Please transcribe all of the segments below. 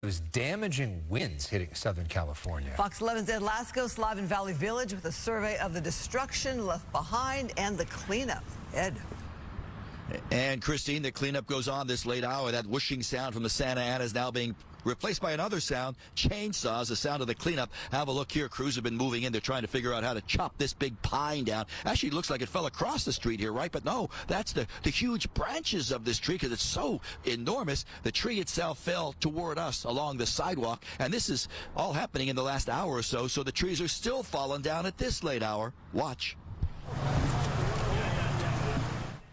was damaging winds hitting Southern California. Fox 11's Ed Lasco, Slavin Valley Village, with a survey of the destruction left behind and the cleanup. Ed. And Christine, the cleanup goes on this late hour. That whooshing sound from the Santa Ana is now being replaced by another sound, chainsaws, the sound of the cleanup. Have a look here. Crews have been moving in. They're trying to figure out how to chop this big pine down. Actually, it looks like it fell across the street here, right? But no, that's the huge branches of this tree, because it's so enormous. The tree itself fell toward us along the sidewalk, and this is all happening in the last hour or so, so the trees are still falling down at this late hour. Watch.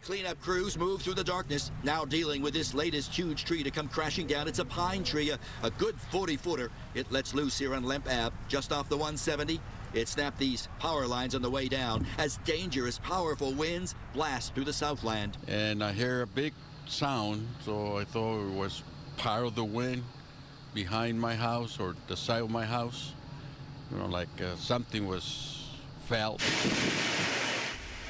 Cleanup crews move through the darkness, now dealing with this latest huge tree to come crashing down. It's a pine tree, a good 40-footer. It lets loose here on Lemp Ave, just off the 170. It snapped these power lines on the way down as dangerous, powerful winds blast through the Southland. And I hear a big sound, so I thought it was part of the wind behind my house or the side of my house. You know, like something was felt.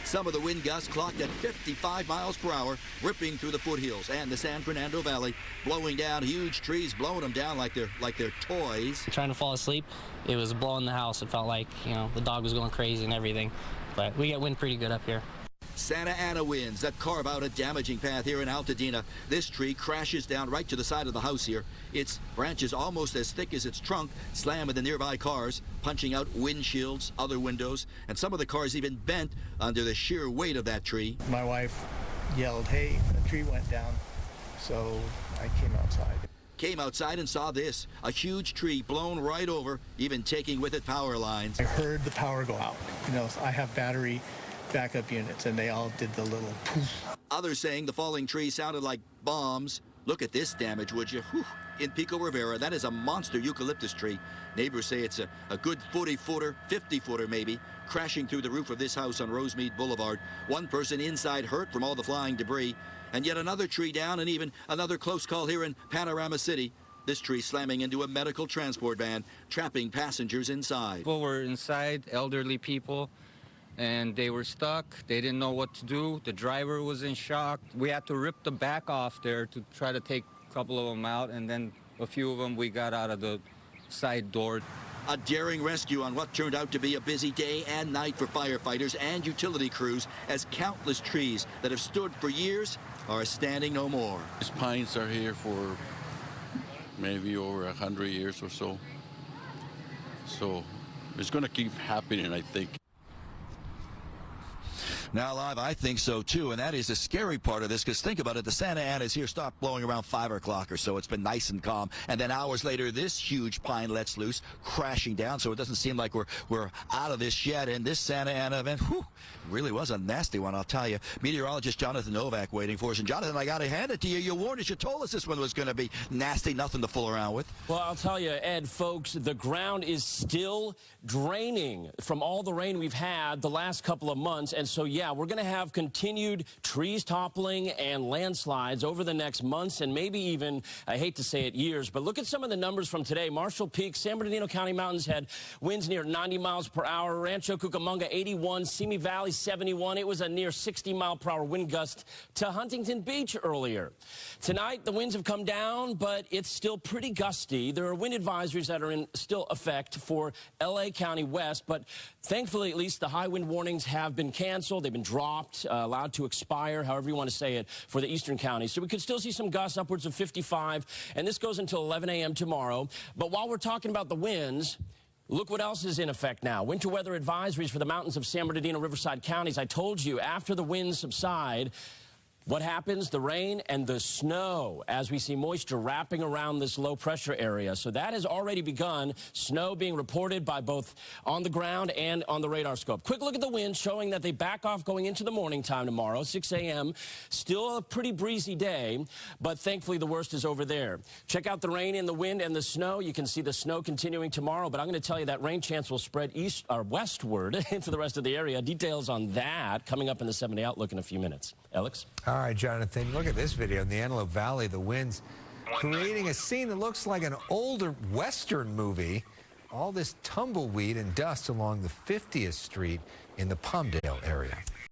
Some of the wind gusts clocked at 55 miles per hour, ripping through the foothills and the San Fernando Valley, blowing down huge trees, blowing them down like they're toys. Trying to fall asleep, it was blowing the house. It felt like, you know, the dog was going crazy and everything. But we get wind pretty good up here. Santa Ana winds that carve out a damaging path here in Altadena. This tree crashes down right to the side of the house here. Its branches almost as thick as its trunk slam into nearby cars, punching out windshields, other windows, and some of the cars even bent under the sheer weight of that tree. My wife yelled, "Hey, a tree went down." So I came outside and saw this, a huge tree blown right over, even taking with it power lines. I heard the power go out. You know, I have battery backup units, and they all did the little poof. Others saying the falling tree sounded like bombs. Look at this damage, would you? Whew. In Pico Rivera, that is a monster eucalyptus tree. Neighbors say it's a good 40-footer, 50-footer maybe, crashing through the roof of this house on Rosemead Boulevard. One person inside hurt from all the flying debris, and yet another tree down, and even another close call here in Panorama City. This tree slamming into a medical transport van, trapping passengers inside. People were inside, elderly people, and they were stuck. They didn't know what to do. The driver was in shock. We had to rip the back off there to try to take a couple of them out, and then a few of them we got out of the side door. A daring rescue on what turned out to be a busy day and night for firefighters and utility crews, as countless trees that have stood for years are standing no more. These pines are here for maybe over 100 years or so. So it's going to keep happening, I think. Now live, I think so too, and that is the scary part of this, because think about it, the Santa Ana's here stopped blowing around 5 o'clock or so. It's been nice and calm, and then hours later this huge pine lets loose, crashing down, so it doesn't seem like we're out of this yet. And this Santa Ana event, whew, really was a nasty one, I'll tell you. Meteorologist Jonathan Novak waiting for us. And Jonathan, I gotta hand it to you. You warned us, you told us this one was going to be nasty, nothing to fool around with. Well, I'll tell you, Ed, folks, the ground is still draining from all the rain we've had the last couple of months, and so yeah, we're going to have continued trees toppling and landslides over the next months, and maybe even, I hate to say it, years. But look at some of the numbers from today. Marshall Peak, San Bernardino County mountains had winds near 90 miles per hour. Rancho Cucamonga 81, Simi Valley 71. It was a near 60 mile per hour wind gust to Huntington Beach earlier. Tonight the winds have come down, but it's still pretty gusty. There are wind advisories that are in still effect for LA County West, but thankfully at least the high wind warnings have been canceled. They've been dropped, allowed to expire, however you want to say it, for the eastern counties. So we could still see some gusts upwards of 55, and this goes until 11 a.m. tomorrow. But while we're talking about the winds, look what else is in effect now. Winter weather advisories for the mountains of San Bernardino, Riverside counties. I told you, after the winds subside, what happens? The rain and the snow, as we see moisture wrapping around this low pressure area. So that has already begun. Snow being reported by both on the ground and on the radar scope. Quick look at the winds showing that they back off going into the morning time tomorrow, 6 a.m. Still a pretty breezy day, but thankfully the worst is over there. Check out the rain and the wind and the snow. You can see the snow continuing tomorrow, but I'm going to tell you that rain chance will spread east or westward into the rest of the area. Details on that coming up in the 7-day outlook in a few minutes. Alex? All right, Jonathan, look at this video in the Antelope Valley. The winds creating a scene that looks like an older Western movie. All this tumbleweed and dust along the 50th Street in the Palmdale area.